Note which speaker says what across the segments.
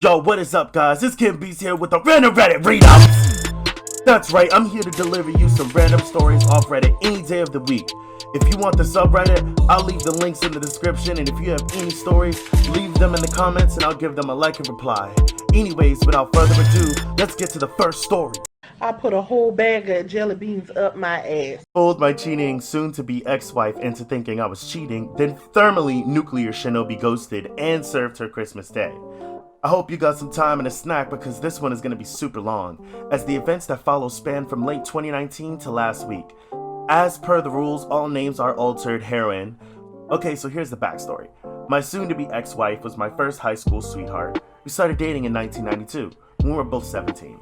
Speaker 1: Yo, what is up, guys? It's Kainbeats here with the random Reddit readouts. That's right, I'm here to deliver you some random stories off Reddit any day of the week. If you want the subreddit, I'll leave the links in the description, and if you have any stories, leave them in the comments and I'll give them a like and reply. Anyways, without further ado, let's get to the first story.
Speaker 2: I put a whole bag of jelly beans up my ass.
Speaker 1: Fooled my cheating soon-to-be ex-wife into thinking I was cheating, then thermally nuclear shinobi ghosted and served her Christmas Day. I hope you got some time and a snack because this one is going to be super long, as the events that follow span from late 2019 to last week. As per the rules, all names are altered herein. Okay, so here's the backstory. My soon-to-be ex-wife was my first high school sweetheart. We started dating in 1992, when we were both 17.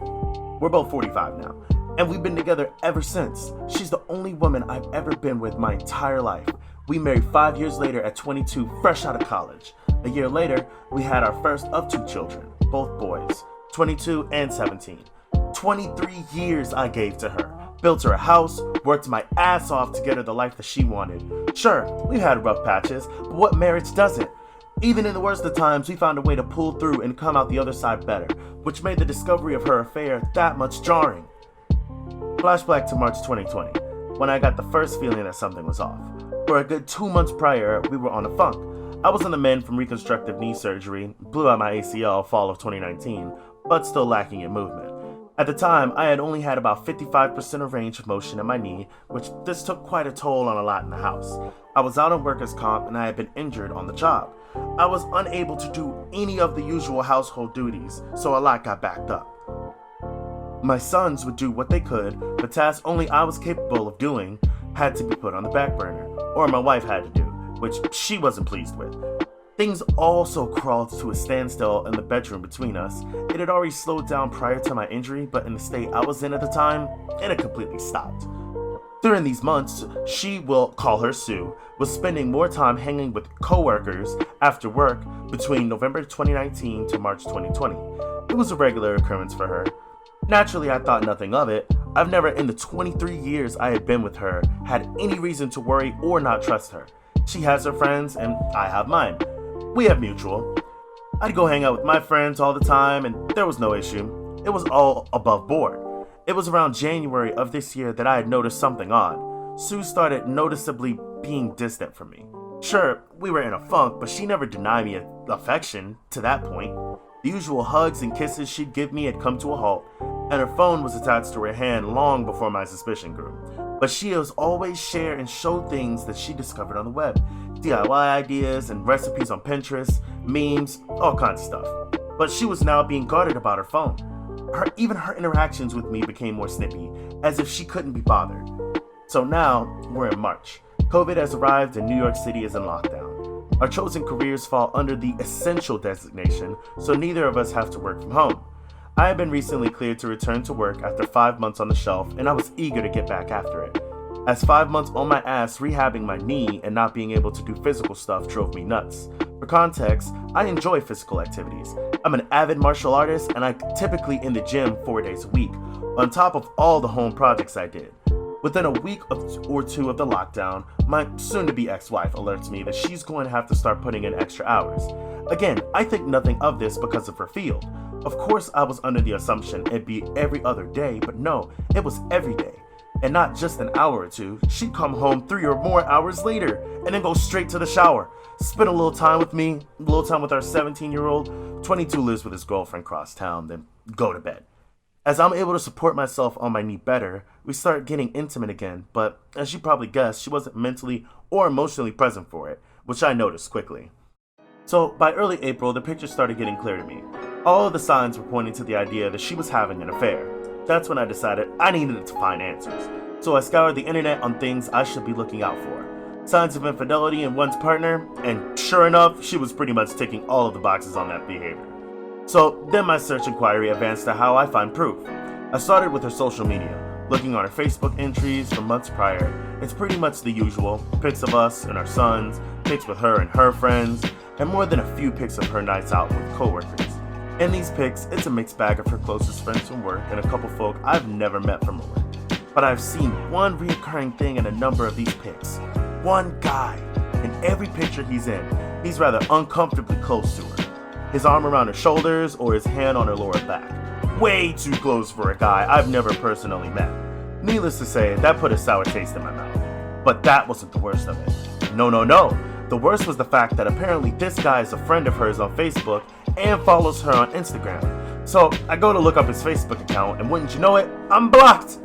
Speaker 1: We're both 45 now, and we've been together ever since. She's the only woman I've ever been with my entire life. We married 5 years later at 22, fresh out of college. A year later, we had our first of 2 children, both boys, 22 and 17. 23 years I gave to her. Built her a house, worked my ass off to get her the life that she wanted. Sure, we had rough patches, but what marriage doesn't? Even in the worst of times, we found a way to pull through and come out the other side better, which made the discovery of her affair that much jarring. Flashback to March 2020, when I got the first feeling that something was off. For a good 2 months prior, we were on a funk. I was on the mend from reconstructive knee surgery, blew out my ACL fall of 2019, but still lacking in movement. At the time, I had only had about 55% of range of motion in my knee, which this took quite a toll on a lot in the house. I was out on workers' comp and I had been injured on the job. I was unable to do any of the usual household duties, so a lot got backed up. My sons would do what they could, but tasks only I was capable of doing had to be put on the back burner, or my wife had to do, which she wasn't pleased with. Things also crawled to a standstill in the bedroom between us. It had already slowed down prior to my injury, but in the state I was in at the time, it had completely stopped. During these months, she, will call her Sue, was spending more time hanging with coworkers after work between November 2019 to March 2020. It was a regular occurrence for her. Naturally, I thought nothing of it. I've never in the 23 years I had been with her had any reason to worry or not trust her. She has her friends and I have mine. We have mutual. I'd go hang out with my friends all the time and there was no issue. It was all above board. It was around January of this year that I had noticed something odd. Sue started noticeably being distant from me. Sure, we were in a funk, but she never denied me affection to that point. The usual hugs and kisses she'd give me had come to a halt, and her phone was attached to her hand long before my suspicion grew. But she has always shared and showed things that she discovered on the web. DIY ideas and recipes on Pinterest, memes, all kinds of stuff. But she was now being guarded about her phone. Even her interactions with me became more snippy, as if she couldn't be bothered. So now, we're in March. COVID has arrived and New York City is in lockdown. Our chosen careers fall under the essential designation, so neither of us have to work from home. I have been recently cleared to return to work after 5 months on the shelf, and I was eager to get back after it. As 5 months on my ass rehabbing my knee and not being able to do physical stuff drove me nuts. For context, I enjoy physical activities. I'm an avid martial artist and I'm typically in the gym 4 days a week, on top of all the home projects I did. Within a week or two of the lockdown, my soon-to-be ex-wife alerts me that she's going to have to start putting in extra hours. Again, I think nothing of this because of her field. Of course, I was under the assumption it'd be every other day, but no, it was every day. And not just an hour or two, she'd come home 3 or more hours later, and then go straight to the shower. Spend a little time with me, a little time with our 17-year-old, 22 lives with his girlfriend across town, then go to bed. As I'm able to support myself on my knee better, we start getting intimate again, but as you probably guessed, she wasn't mentally or emotionally present for it, which I noticed quickly. So by early April, the picture started getting clear to me. All of the signs were pointing to the idea that she was having an affair. That's when I decided I needed to find answers. So I scoured the internet on things I should be looking out for. Signs of infidelity in one's partner, and sure enough, she was pretty much ticking all of the boxes on that behavior. So then my search inquiry advanced to how I find proof. I started with her social media, looking on her Facebook entries from months prior. It's pretty much the usual, pics of us and our sons, pics with her and her friends, and more than a few pics of her nights out with coworkers. In these pics, it's a mixed bag of her closest friends from work and a couple folk I've never met from work. But I've seen one recurring thing in a number of these pics. One guy. In every picture he's in, he's rather uncomfortably close to her. his arm around her shoulders, or his hand on her lower back. Way too close for a guy I've never personally met. Needless to say, that put a sour taste in my mouth. But that wasn't the worst of it. No. The worst was the fact that apparently this guy is a friend of hers on Facebook and follows her on Instagram. So I go to look up his Facebook account, and wouldn't you know it, I'm blocked.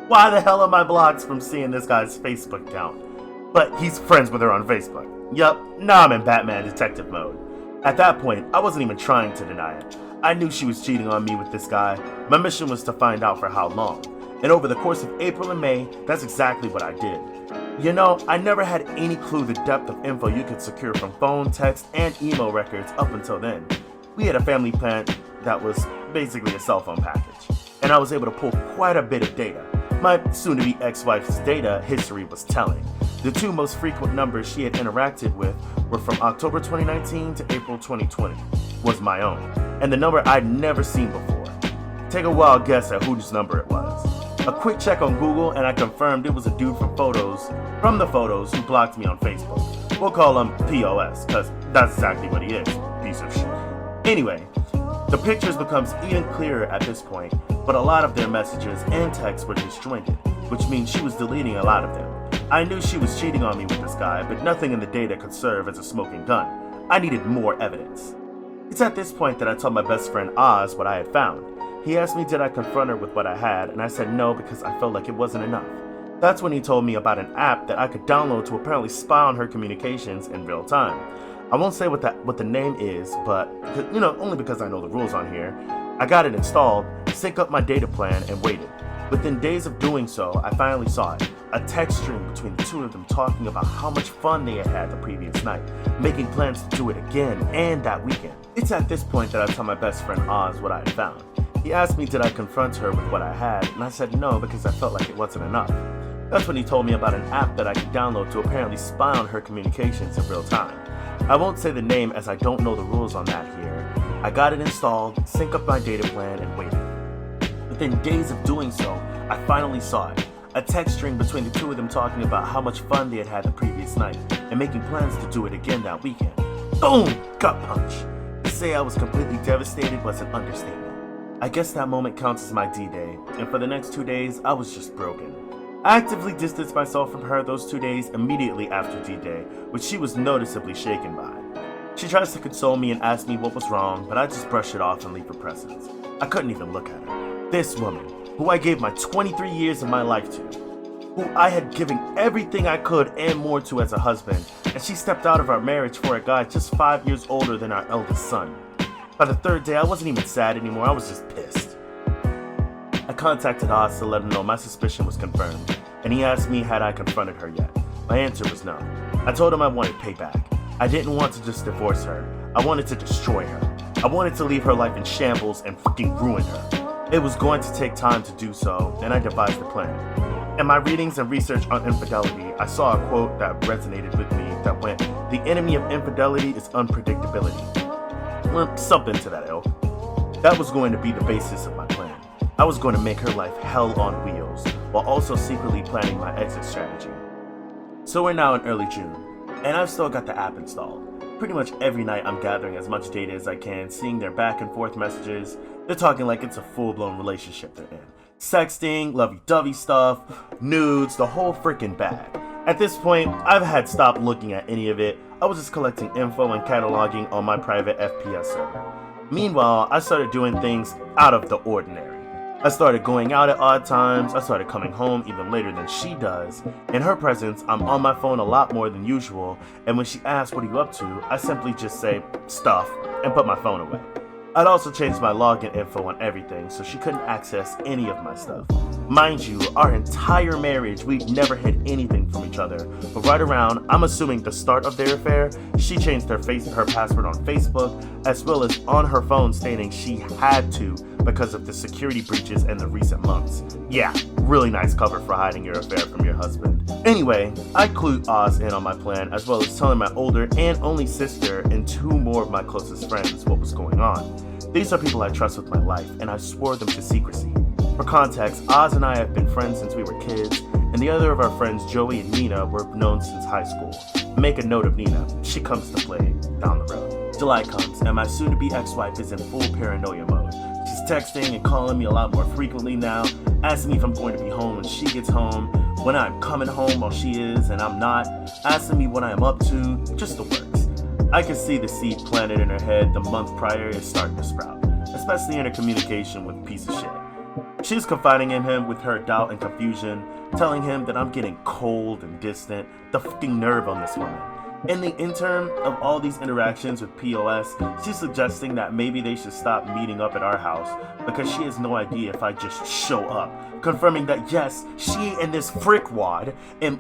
Speaker 1: Why the hell am I blocked from seeing this guy's Facebook account? But he's friends with her on Facebook. Yup, now I'm in Batman detective mode. At that point, I wasn't even trying to deny it. I knew she was cheating on me with this guy. My mission was to find out for how long. And over the course of April and May, that's exactly what I did. You know, I never had any clue the depth of info you could secure from phone, text, and email records up until then. We had a family plan that was basically a cell phone package, and I was able to pull quite a bit of data. My soon-to-be ex-wife's data history was telling. The two most frequent numbers she had interacted with were from October 2019 to April 2020, was my own, and the number I'd never seen before. Take a wild guess at whose number it was. A quick check on Google, and I confirmed it was a dude from the photos who blocked me on Facebook. We'll call him POS, cause that's exactly what he is, piece of shit. Anyway, the pictures becomes even clearer at this point, but a lot of their messages and texts were disjointed, which means she was deleting a lot of them. I knew she was cheating on me with this guy, but nothing in the data could serve as a smoking gun. I needed more evidence. It's at this point that I told my best friend Oz what I had found. He asked me did I confront her with what I had, and I said no because I felt like it wasn't enough. That's when he told me about an app that I could download to apparently spy on her communications in real time. I won't say what the name is, but only because I know the rules on here. I got it installed, synced up my data plan, and waited. Within days of doing so, I finally saw it. A text string between the two of them talking about how much fun they had had the previous night, making plans to do it again and that weekend. It's at this point that I tell my best friend Oz what I had found. He asked me did I confront her with what I had, and I said no because I felt like it wasn't enough. That's when he told me about an app that I could download to apparently spy on her communications in real time. I won't say the name as I don't know the rules on that here. I got it installed, synced up my data plan, and waited. Within days of doing so, I finally saw it. A text string between the two of them talking about how much fun they had had the previous night and making plans to do it again that weekend. Boom! Gut punch. To say I was completely devastated was an understatement. I guess that moment counts as my D-Day, and for the next 2 days, I was just broken. I actively distanced myself from her those 2 days immediately after D-Day, which she was noticeably shaken by. She tries to console me and ask me what was wrong, but I just brush it off and leave her presence. I couldn't even look at her. This woman, who I gave my 23 years of my life to, who I had given everything I could and more to as a husband, and she stepped out of our marriage for a guy just 5 years older than our eldest son. By the third day, I wasn't even sad anymore, I was just pissed. I contacted Oz to let him know my suspicion was confirmed, and he asked me had I confronted her yet. My answer was no. I told him I wanted payback. I didn't want to just divorce her, I wanted to destroy her. I wanted to leave her life in shambles and fucking ruin her. It was going to take time to do so, and I devised a plan. In my readings and research on infidelity, I saw a quote that resonated with me that went, "The enemy of infidelity is unpredictability." Well, something to that ilk. That was going to be the basis of my plan. I was going to make her life hell on wheels, while also secretly planning my exit strategy. So we're now in early June, and I've still got the app installed. Pretty much every night I'm gathering as much data as I can, seeing their back and forth messages. They're talking like it's a full-blown relationship they're in. Sexting, lovey-dovey stuff, nudes, the whole freaking bag. At this point, I've had stopped looking at any of it. I was just collecting info and cataloging on my private FPS server. Meanwhile, I started doing things out of the ordinary. I started going out at odd times, I started coming home even later than she does. In her presence, I'm on my phone a lot more than usual, and when she asks what are you up to, I simply just say, stuff, and put my phone away. I'd also changed my login info on everything, so she couldn't access any of my stuff. Mind you, our entire marriage, we'd never hid anything from each other, but right around, I'm assuming the start of their affair, she changed her password on Facebook, as well as on her phone stating she had to because of the security breaches in the recent months. Yeah, really nice cover for hiding your affair from your husband. Anyway, I clued Oz in on my plan, as well as telling my older and only sister and 2 more of my closest friends what was going on. These are people I trust with my life, and I swore them to secrecy. For context, Oz and I have been friends since we were kids, and the other of our friends, Joey and Nina, were known since high school. Make a note of Nina, she comes to play down the road. July comes, and my soon-to-be ex-wife is in full paranoia mode. She's texting and calling me a lot more frequently now, asking me if I'm going to be home when she gets home, when I'm coming home while she is and I'm not, asking me what I am up to, just the works. I can see the seed planted in her head the month prior is starting to sprout, especially in her communication with a piece of shit. She's confiding in him with her doubt and confusion, telling him that I'm getting cold and distant. The fucking nerve on this woman. In the interim of all these interactions with POS, she's suggesting that maybe they should stop meeting up at our house because she has no idea if I just show up, confirming that yes, she and this frickwad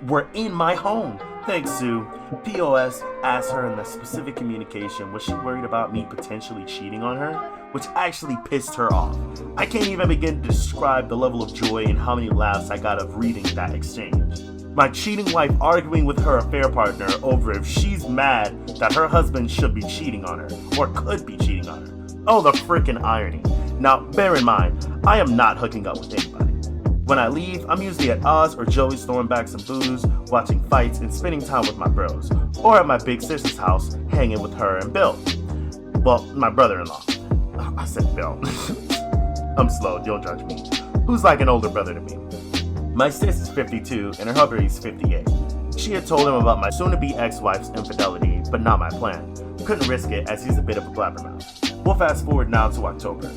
Speaker 1: were in my home. Thanks, Sue. POS asked her in the specific communication was she worried about me potentially cheating on her, which actually pissed her off. I can't even begin to describe the level of joy and how many laughs I got of reading that exchange. My cheating wife arguing with her affair partner over if she's mad that her husband should be cheating on her, or could be cheating on her. Oh, the frickin' irony. Now, bear in mind, I am not hooking up with anybody. When I leave, I'm usually at Oz or Joey's throwing back some booze, watching fights, and spending time with my bros, or at my big sister's house, hanging with her and Bill. Well, my brother-in-law. I said Bill. I'm slow, don't judge me. Who's like an older brother to me? My sis is 52 and her hubby is 58. She had told him about my soon-to-be ex-wife's infidelity, but not my plan. Couldn't risk it as he's a bit of a blabbermouth. We'll fast forward now to October.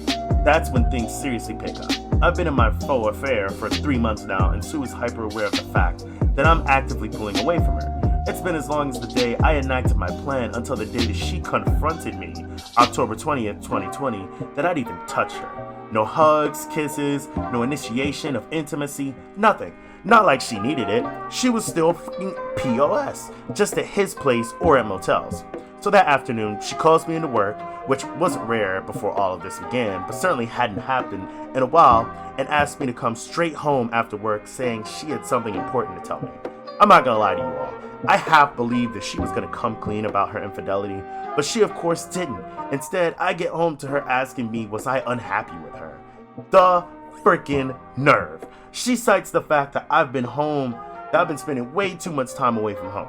Speaker 1: That's when things seriously pick up. I've been in my faux affair for 3 months now, and Sue is hyper aware of the fact that I'm actively pulling away from her. It's been as long as the day I enacted my plan until the day that she confronted me, October 20th, 2020, that I'd even touch her. No hugs, kisses, no initiation of intimacy, nothing. Not like she needed it. She was still fucking POS, just at his place or at motels. So that afternoon, she calls me into work, which wasn't rare before all of this began, but certainly hadn't happened in a while, and asked me to come straight home after work, saying she had something important to tell me. I'm not gonna lie to you all. I half believed that she was gonna come clean about her infidelity, but she of course didn't. Instead, I get home to her asking me was I unhappy with her. The freaking nerve. She cites the fact that I've been spending way too much time away from home.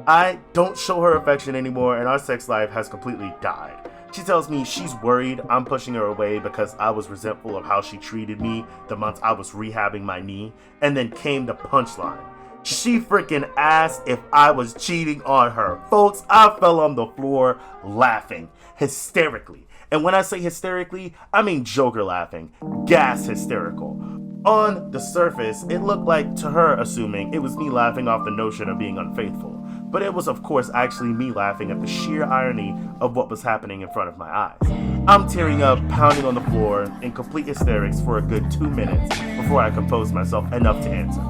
Speaker 1: I don't show her affection anymore and our sex life has completely died. She tells me she's worried I'm pushing her away because I was resentful of how she treated me the month I was rehabbing my knee, and then came the punchline. She freaking asked if I was cheating on her. Folks, I fell on the floor laughing, hysterically. And when I say hysterically, I mean Joker laughing, gas hysterical. On the surface, it looked like to her assuming it was me laughing off the notion of being unfaithful. But it was of course actually me laughing at the sheer irony of what was happening in front of my eyes. I'm tearing up, pounding on the floor, in complete hysterics for a good 2 minutes before I compose myself enough to answer.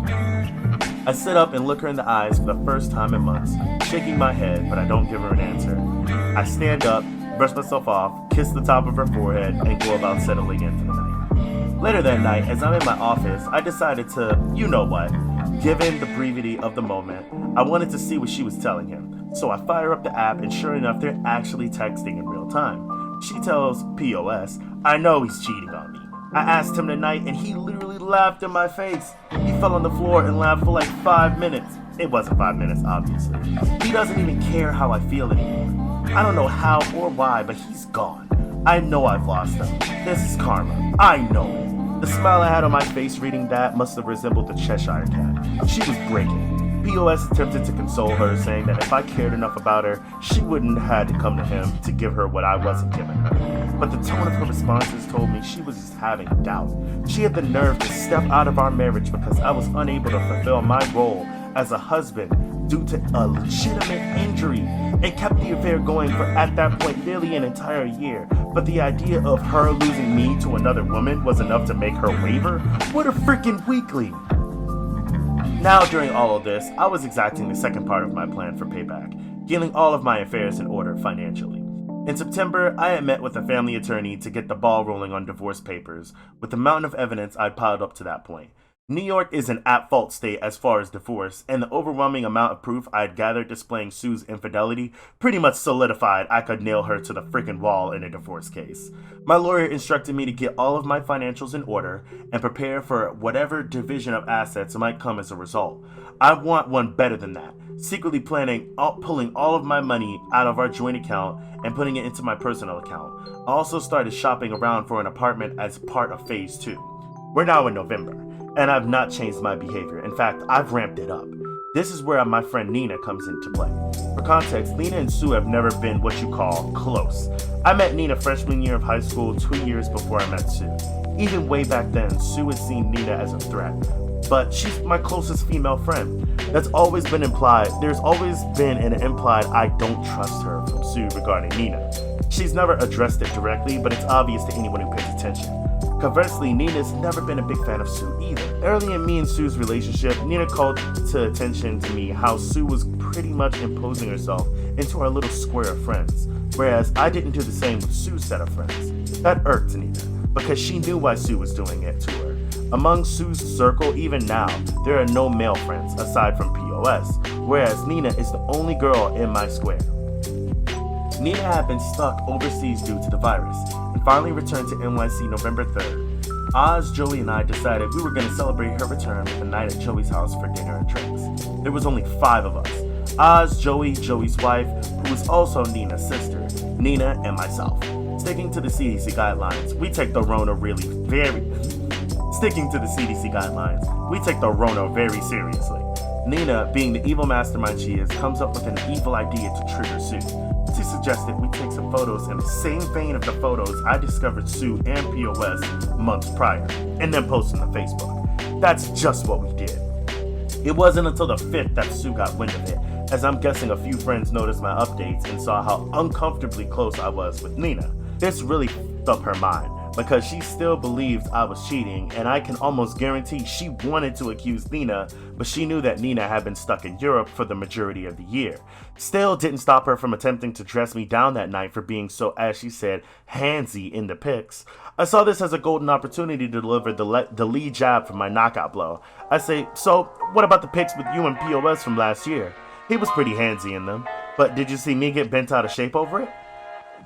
Speaker 1: I sit up and look her in the eyes for the first time in months, shaking my head, but I don't give her an answer. I stand up, brush myself off, kiss the top of her forehead, and go about settling in for the night. Later that night, as I'm in my office, I decided to, you know what, given the brevity of the moment, I wanted to see what she was telling him. So I fire up the app, and sure enough, they're actually texting in real time. She tells POS, I know he's cheating on me. I asked him tonight and he literally laughed in my face. He fell on the floor and laughed for like 5 minutes. It wasn't 5 minutes, obviously. He doesn't even care how I feel anymore. I don't know how or why, but he's gone. I know I've lost him. This is karma. I know it. The smile I had on my face reading that must have resembled the Cheshire Cat. She was breaking. POS attempted to console her, saying that if I cared enough about her, she wouldn't have had to come to him to give her what I wasn't giving her. But the tone of her responses told me she was just having doubt. She had the nerve to step out of our marriage because I was unable to fulfill my role as a husband due to a legitimate injury, and kept the affair going for, at that point, nearly an entire year. But the idea of her losing me to another woman was enough to make her waver? What a freaking weakling! Now, during all of this, I was exacting the second part of my plan for payback, getting all of my affairs in order financially. In September, I had met with a family attorney to get the ball rolling on divorce papers, with the mountain of evidence I'd piled up to that point. New York is an at-fault state as far as divorce, and the overwhelming amount of proof I had gathered displaying Sue's infidelity pretty much solidified I could nail her to the freaking wall in a divorce case. My lawyer instructed me to get all of my financials in order and prepare for whatever division of assets might come as a result. I want one better than that. secretly planning pulling all of my money out of our joint account and putting it into my personal account. I also started shopping around for an apartment as part of phase 2. We're now in November, and I've not changed my behavior. In fact, I've ramped it up. This is where my friend Nina comes into play. For context, Nina and Sue have never been what you call close. I met Nina freshman year of high school 2 years before I met Sue. Even way back then, Sue had seen Nina as a threat, but she's my closest female friend. There's always been an implied I don't trust her from Sue regarding Nina. She's never addressed it directly, but it's obvious to anyone who pays attention. Conversely, Nina's never been a big fan of Sue either. Early in me and Sue's relationship, Nina called to attention to me how Sue was pretty much imposing herself into our little square of friends, whereas I didn't do the same with Sue's set of friends. That irked Nina, because she knew why Sue was doing it to her. Among Sue's circle, even now, there are no male friends aside from POS, whereas Nina is the only girl in my square. Nina had been stuck overseas due to the virus, and finally returned to NYC November 3rd. Oz, Joey, and I decided we were going to celebrate her return with a night at Joey's house for dinner and drinks. There was only 5 of us: Oz, Joey, Joey's wife, who was also Nina's sister, Nina, and myself. Sticking to the CDC guidelines, we take the Rona very seriously. Nina, being the evil mastermind she is, comes up with an evil idea to trigger Sue. She suggested we take some photos in the same vein of the photos I discovered Sue and POS months prior, and then post them to Facebook. That's just what we did. It wasn't until the 5th that Sue got wind of it, as I'm guessing a few friends noticed my updates and saw how uncomfortably close I was with Nina. This really f***ed up her mind, because she still believed I was cheating, and I can almost guarantee she wanted to accuse Nina, but she knew that Nina had been stuck in Europe for the majority of the year. Still didn't stop her from attempting to dress me down that night for being so, as she said, handsy in the pics. I saw this as a golden opportunity to deliver the lead jab for my knockout blow. I say, so what about the pics with you and POS from last year? He was pretty handsy in them, but did you see me get bent out of shape over it?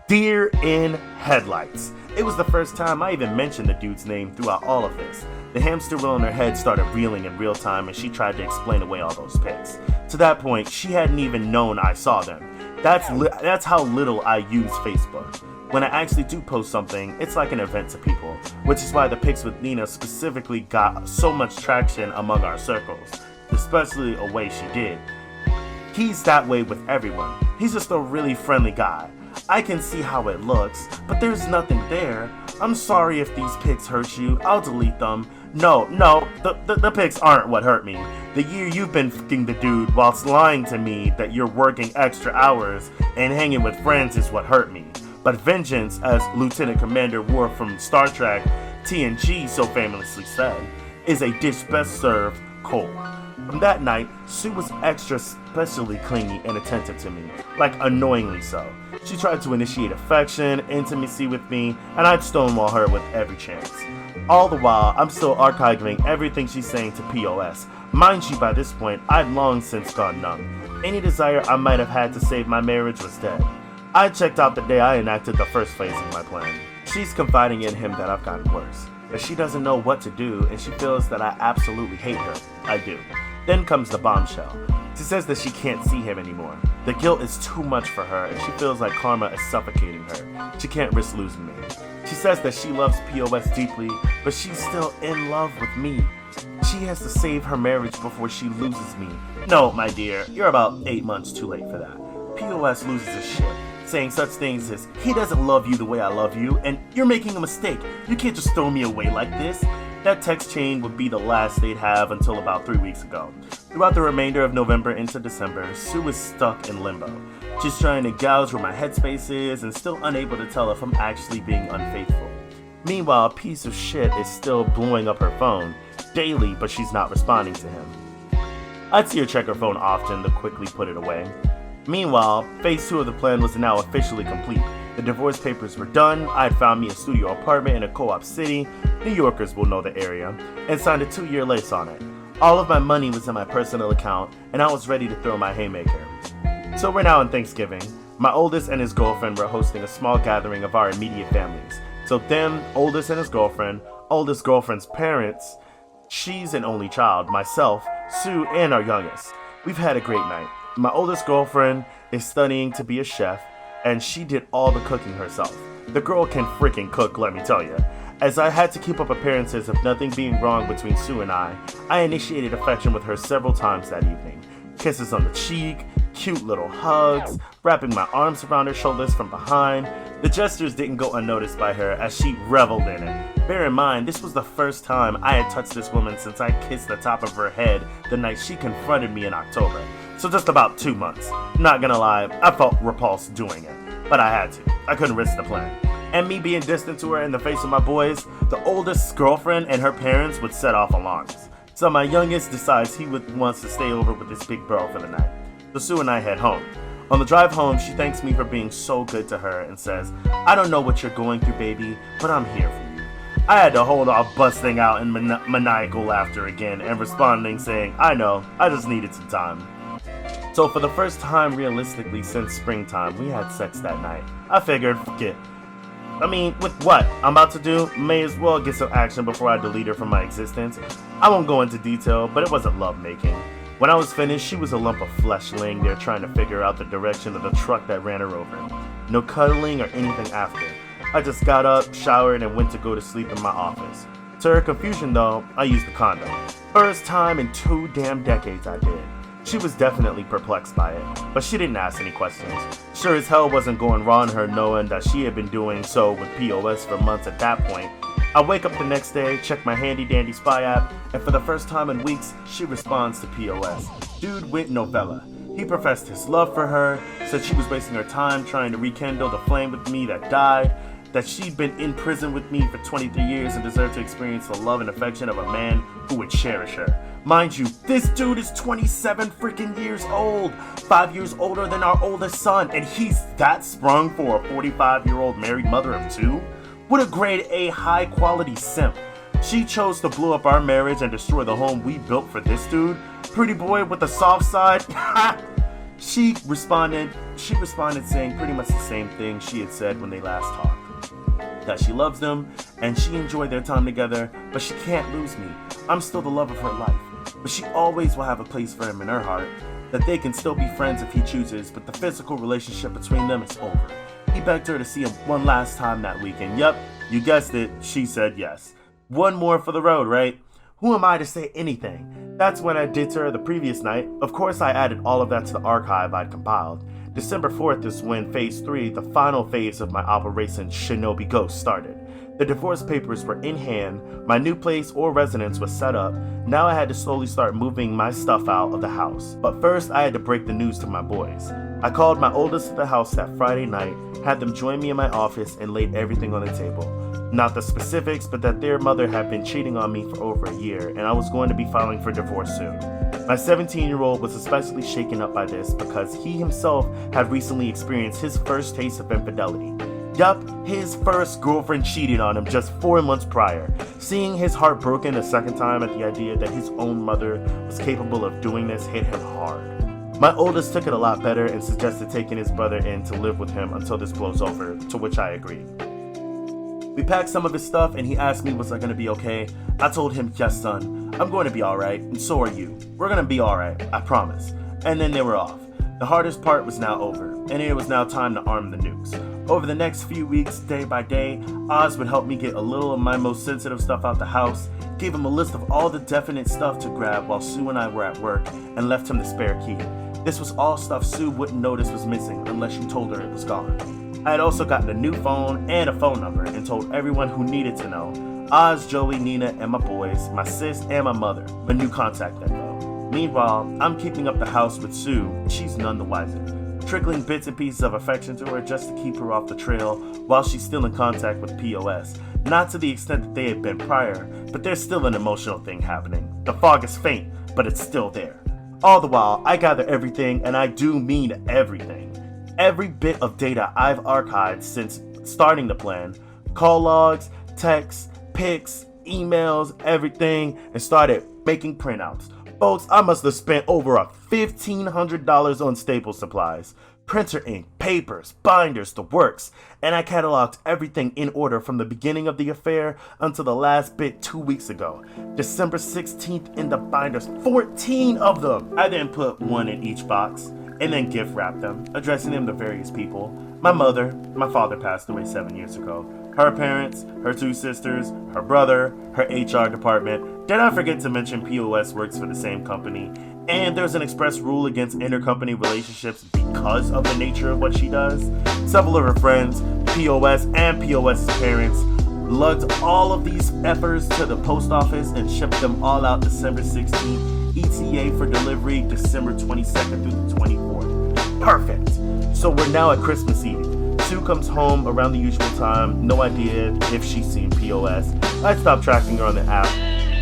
Speaker 1: Deer in headlights. It was the first time I even mentioned the dude's name throughout all of this. The hamster wheel in her head started reeling in real time, and she tried to explain away all those pics. To that point, she hadn't even known I saw them. That's how little I use Facebook. When I actually do post something, it's like an event to people, which is why the pics with Nina specifically got so much traction among our circles, especially a way she did. He's that way with everyone. He's just a really friendly guy. I can see how it looks, but there's nothing there. I'm sorry if these pics hurt you. I'll delete them. No, the pics aren't what hurt me. The year you've been f***ing the dude whilst lying to me that you're working extra hours and hanging with friends is what hurt me. But vengeance, as Lieutenant Commander Worf from Star Trek TNG so famously said, is a dish best served cold. From that night, Sue was extra specially clingy and attentive to me, like annoyingly so. She tried to initiate affection, intimacy with me, and I'd stonewall her with every chance. All the while, I'm still archiving everything she's saying to POS. Mind you, by this point, I'd long since gone numb. Any desire I might have had to save my marriage was dead. I checked out the day I enacted the first phase of my plan. She's confiding in him that I've gotten worse, that she doesn't know what to do, and she feels that I absolutely hate her. I do. Then comes the bombshell. She says that she can't see him anymore. The guilt is too much for her, and she feels like karma is suffocating her. She can't risk losing me. She says that she loves POS deeply, but she's still in love with me. She has to save her marriage before she loses me. No, my dear, you're about 8 months too late for that. POS loses his shit, saying such things as, he doesn't love you the way I love you, and you're making a mistake. You can't just throw me away like this. That text chain would be the last they'd have until about 3 weeks ago. Throughout the remainder of November into December, Sue is stuck in limbo. She's trying to gouge where my headspace is and still unable to tell if I'm actually being unfaithful. Meanwhile, a piece of shit is still blowing up her phone daily, but she's not responding to him. I'd see her check her phone often to quickly put it away. Meanwhile, phase 2 of the plan was now officially complete. The divorce papers were done, I had found me a studio apartment in a co-op city, New Yorkers will know the area, and signed a 2-year lease on it. All of my money was in my personal account, and I was ready to throw my haymaker. So we're now in Thanksgiving. My oldest and his girlfriend were hosting a small gathering of our immediate families. So them, oldest and his girlfriend, oldest girlfriend's parents, she's an only child, myself, Sue, and our youngest. We've had a great night. My oldest girlfriend is studying to be a chef, and she did all the cooking herself. The girl can freaking cook, let me tell you. As I had to keep up appearances of nothing being wrong between Sue and I initiated affection with her several times that evening. Kisses on the cheek, cute little hugs, wrapping my arms around her shoulders from behind. The gestures didn't go unnoticed by her as she reveled in it. Bear in mind, this was the first time I had touched this woman since I kissed the top of her head the night she confronted me in October. So just about 2 months. Not gonna lie, I felt repulsed doing it. But I had to. I couldn't risk the plan. And me being distant to her in the face of my boys, the oldest girlfriend and her parents would set off alarms. So my youngest decides he wants to stay over with his big bro for the night. So Sue and I head home. On the drive home, she thanks me for being so good to her and says, "I don't know what you're going through, baby, but I'm here for you." I had to hold off busting out in maniacal laughter again and responding saying, "I know, I just needed some time." So for the first time realistically since springtime, we had sex that night. I figured, fuck it. I mean, with what I'm about to do, may as well get some action before I delete her from my existence. I won't go into detail, but it wasn't lovemaking. When I was finished, she was a lump of flesh laying there trying to figure out the direction of the truck that ran her over. No cuddling or anything after. I just got up, showered, and went to go to sleep in my office. To her confusion though, I used the condom. First time in 2 damn decades I did. She was definitely perplexed by it, but she didn't ask any questions. Sure as hell wasn't going raw on her knowing that she had been doing so with POS for months at that point. I wake up the next day, check my handy dandy spy app, and for the first time in weeks, she responds to POS. Dude went novella. He professed his love for her, said she was wasting her time trying to rekindle the flame with me that died, that she'd been in prison with me for 23 years and deserved to experience the love and affection of a man who would cherish her. Mind you, this dude is 27 freaking years old, 5 years older than our oldest son, and he's that sprung for a 45-year-old married mother of 2? What a grade A high quality simp. She chose to blow up our marriage and destroy the home we built for this dude? Pretty boy with the soft side? She responded saying pretty much the same thing she had said when they last talked. That she loves them, and she enjoyed their time together, but she can't lose me. I'm still the love of her life, but she always will have a place for him in her heart, that they can still be friends if he chooses, but the physical relationship between them is over. He begged her to see him one last time that weekend. Yup, you guessed it, she said yes. One more for the road, right? Who am I to say anything? That's what I did to her the previous night. Of course I added all of that to the archive I'd compiled. December 4th is when Phase 3, the final phase of my Operation Shinobi Ghost, started. The divorce papers were in hand, my new place or residence was set up. Now I had to slowly start moving my stuff out of the house. But first I had to break the news to my boys. I called my oldest to the house that Friday night, had them join me in my office, and laid everything on the table. Not the specifics, but that their mother had been cheating on me for over a year, and I was going to be filing for divorce soon. My 17-year-old was especially shaken up by this because he himself had recently experienced his first taste of infidelity. Yup, his first girlfriend cheated on him just 4 months prior. Seeing his heart broken a second time at the idea that his own mother was capable of doing this hit him hard. My oldest took it a lot better and suggested taking his brother in to live with him until this blows over, to which I agreed. We packed some of his stuff and he asked me was I gonna be okay. I told him, yes son, I'm going to be alright, and so are you. We're gonna be alright, I promise. And then they were off. The hardest part was now over, and it was now time to arm the nukes. Over the next few weeks, day by day, Oz would help me get a little of my most sensitive stuff out the house, gave him a list of all the definite stuff to grab while Sue and I were at work, and left him the spare key. This was all stuff Sue wouldn't notice was missing unless you told her it was gone. I had also gotten a new phone and a phone number and told everyone who needed to know. Oz, Joey, Nina, and my boys, my sis, and my mother, a new contact info. Meanwhile, I'm keeping up the house with Sue, she's none the wiser. Trickling bits and pieces of affection to her just to keep her off the trail while she's still in contact with POS. Not to the extent that they had been prior, but there's still an emotional thing happening. The fog is faint, but it's still there. All the while, I gather everything, and I do mean everything. Every bit of data I've archived since starting the plan. Call logs, texts, pics, emails, everything, and started making printouts. Folks, I must have spent over $1,500 on staple supplies. Printer ink, papers, binders, the works. And I cataloged everything in order from the beginning of the affair until the last bit 2 weeks ago. December 16th in the binders, 14 of them. I then put one in each box. and then gift wrapped them, addressing them to various people. My mother, my father passed away 7 years ago, her parents, her 2 sisters, her brother, her HR department. Did I forget to mention POS works for the same company, and there's an express rule against intercompany relationships because of the nature of what she does. Several of her friends, POS and POS's parents, lugged all of these effers to the post office and shipped them all out December 16th, ETA for delivery December 22nd through the 24th. Perfect. So we're now at Christmas Eve. Sue comes home around the usual time, no idea if she's seen POS. I stopped tracking her on the app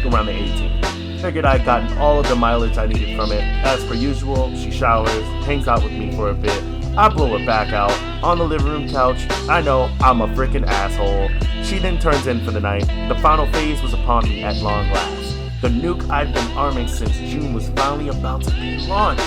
Speaker 1: around the 18th. Figured I'd gotten all of the mileage I needed from it. As per usual, she showers, hangs out with me for a bit. I blow her back out on the living room couch. I know I'm a freaking asshole. She then turns in for the night. The final phase was upon me at long last. The nuke I'd been arming since June was finally about to be launched.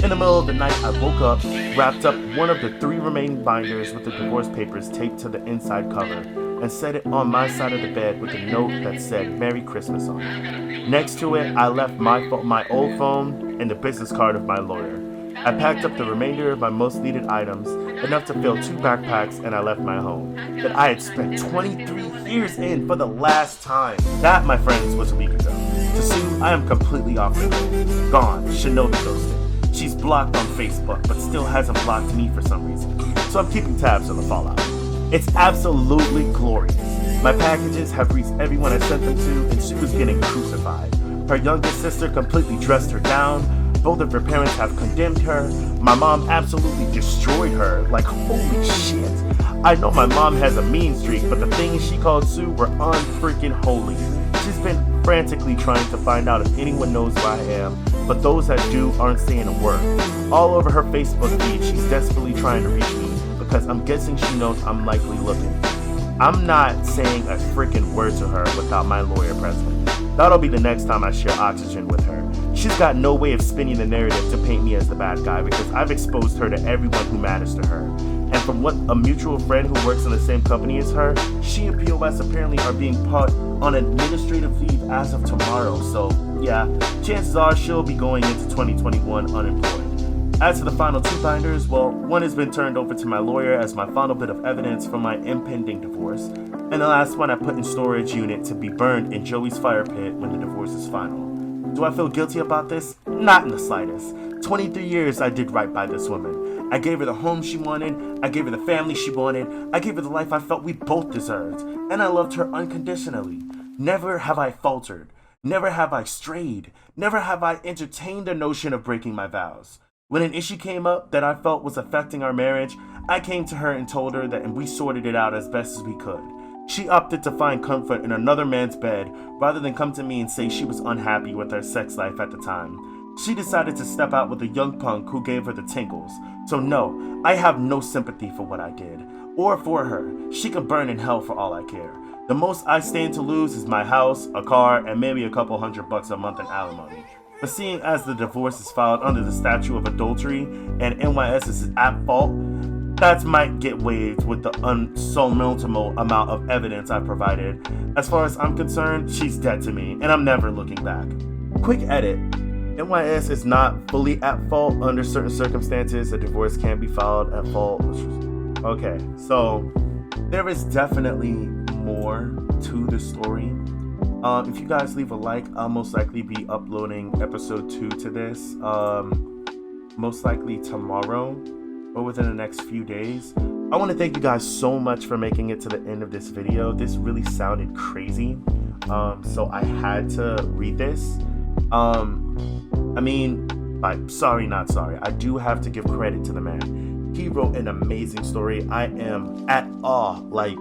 Speaker 1: In the middle of the night, I woke up, wrapped up one of the 3 remaining binders with the divorce papers taped to the inside cover, and set it on my side of the bed with a note that said Merry Christmas on it. Next to it, I left my old phone and the business card of my lawyer. I packed up the remainder of my most needed items, enough to fill 2 backpacks, and I left my home that I had spent 23 years in for the last time. That, my friends, was a week ago. To Sue, I am completely off the grid. Gone. Shinobi ghosted. She's blocked on Facebook, but still hasn't blocked me for some reason. So I'm keeping tabs on the fallout. It's absolutely glorious. My packages have reached everyone I sent them to, and she was getting crucified. Her youngest sister completely dressed her down. Both of her parents have condemned her. My mom absolutely destroyed her. Like, holy shit. I know my mom has a mean streak, but the things she called Sue were unfreaking holy. She's been frantically trying to find out if anyone knows who I am, but those that do aren't saying a word. All over her Facebook feed, she's desperately trying to reach me because I'm guessing she knows I'm likely looking. I'm not saying a freaking word to her without my lawyer present. That'll be the next time I share oxygen with her. She's got no way of spinning the narrative to paint me as the bad guy because I've exposed her to everyone who matters to her. And from what a mutual friend who works in the same company as her, she and POS apparently are being put on administrative leave as of tomorrow. So yeah, chances are she'll be going into 2021 unemployed. As to the final 2 binders, well, one has been turned over to my lawyer as my final bit of evidence for my impending divorce, and the last one I put in storage unit to be burned in Joey's fire pit when the divorce is final. Do I feel guilty about this? Not in the slightest. 23 years I did right by this woman. I gave her the home she wanted, I gave her the family she wanted, I gave her the life I felt we both deserved, and I loved her unconditionally. Never have I faltered, never have I strayed, never have I entertained the notion of breaking my vows. When an issue came up that I felt was affecting our marriage, I came to her and told her that we sorted it out as best as we could. She opted to find comfort in another man's bed rather than come to me and say she was unhappy with her sex life at the time. She decided to step out with a young punk who gave her the tinkles. So no, I have no sympathy for what I did, or for her. She can burn in hell for all I care. The most I stand to lose is my house, a car, and maybe a couple $100 a month in alimony. But seeing as the divorce is filed under the statute of adultery and NYS is at fault, that might get waived with the unsurmountable amount of evidence I provided. As far as I'm concerned, she's dead to me, and I'm never looking back. Quick edit. NYS is not fully at fault. Under certain circumstances, a divorce can be filed at fault. Okay, so there is definitely more to the story. If you guys leave a like, I'll most likely be uploading episode 2 to this, most likely tomorrow or within the next few days. I want to thank you guys so much for making it to the end of this video. This really sounded crazy, so I had to read this. Sorry, not sorry. I do have to give credit to the man. He wrote an amazing story. I am at awe. Like,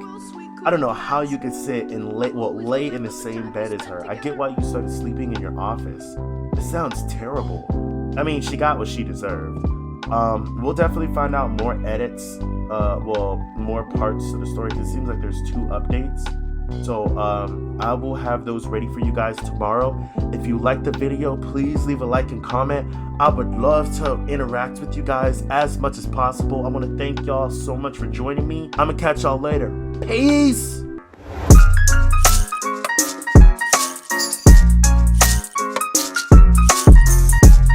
Speaker 1: I don't know how you could sit and lay in the same bed as her. I get why you started sleeping in your office. It sounds terrible. I mean, she got what she deserved. We'll definitely find out more edits, more parts of the story, because it seems like there's 2 updates. So I will have those ready for you guys tomorrow. If you like the video, please leave a like and comment. I would love to interact with you guys as much as possible. I want to thank y'all so much for joining me. I'm gonna catch y'all later. Peace.